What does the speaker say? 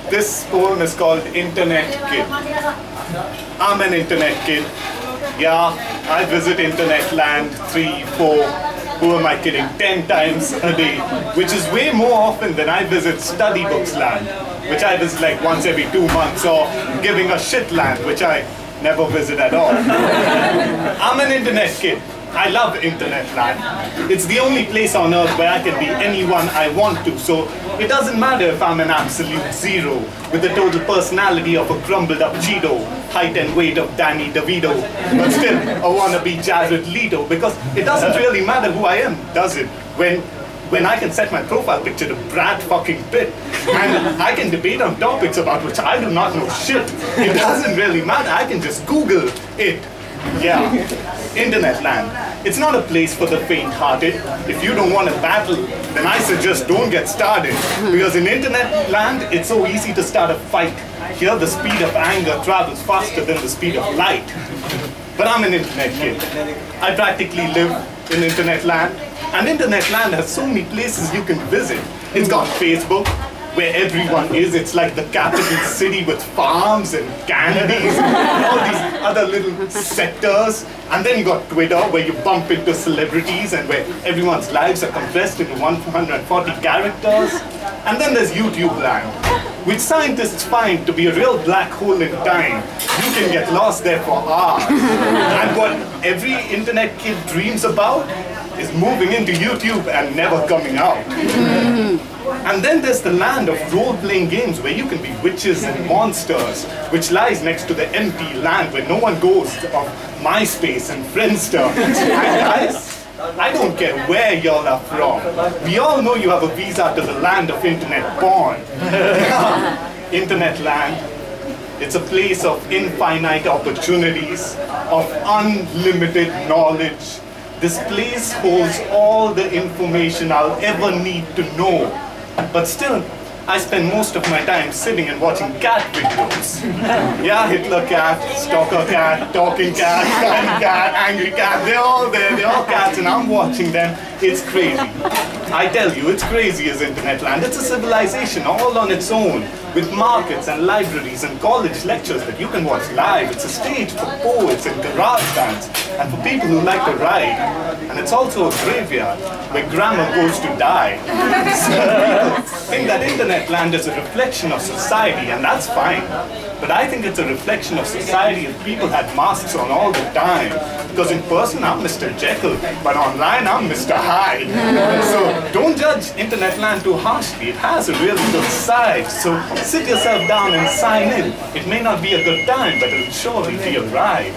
This poem is called Internet Kid. I'm an internet kid. Yeah, I visit internet land 3, 4, who am I kidding, 10 times a day, which is way more often than I visit study books land, which I visit like once every 2 months, or giving a shit land, which I never visit at all. I'm an internet kid. I love internet land. It's the only place on earth where I can be anyone I want to, so it doesn't matter if I'm an absolute zero with the total personality of a crumbled up Cheeto, height and weight of Danny DeVito, but still a wannabe Jared Leto, because it doesn't really matter who I am, does it? When I can set my profile picture to Brad fucking Pitt, and I can debate on topics about which I do not know shit. It doesn't really matter, I can just Google it. Yeah, internet land. It's not a place for the faint-hearted. If you don't want to battle, then I suggest don't get started. Because in internet land, it's so easy to start a fight. Here, the speed of anger travels faster than the speed of light. But I'm an internet kid. I practically live in internet land. And internet land has so many places you can visit. It's got Facebook, where everyone is. It's like the capital city with farms and candies and all these other little sectors. And then you got Twitter, where you bump into celebrities and where everyone's lives are compressed into 140 characters. And then there's YouTube land, which scientists find to be a real black hole in time. You can get lost there for hours. And what every internet kid dreams about is moving into YouTube and never coming out. And then there's the land of role-playing games where you can be witches and monsters, which lies next to the empty land where no one goes, of MySpace and Friendster. And guys, I don't care where y'all are from. We all know you have a visa to the land of internet porn. Internet land. It's a place of infinite opportunities, of unlimited knowledge. This place holds all the information I'll ever need to know. But still, I spend most of my time sitting and watching cat videos. Yeah, Hitler cat, stalker cat, talking cat, kind cat, angry cat, they're all there, they're all cats, and I'm watching them. It's crazy. I tell you, it's crazy as internet land. It's a civilization all on its own, with markets and libraries and college lectures that you can watch live. It's a stage for poets and garage bands, and for people who like to ride. And it's also a graveyard where grammar goes to die. So people think that internet land is a reflection of society, and that's fine. But I think it's a reflection of society if people had masks on all the time. Because in person, I'm Mr. Jekyll, but online, I'm Mr. Hyde. So don't judge internet land too harshly. It has a really good side. So sit yourself down and sign in. It may not be a good time, but it'll surely be a ride.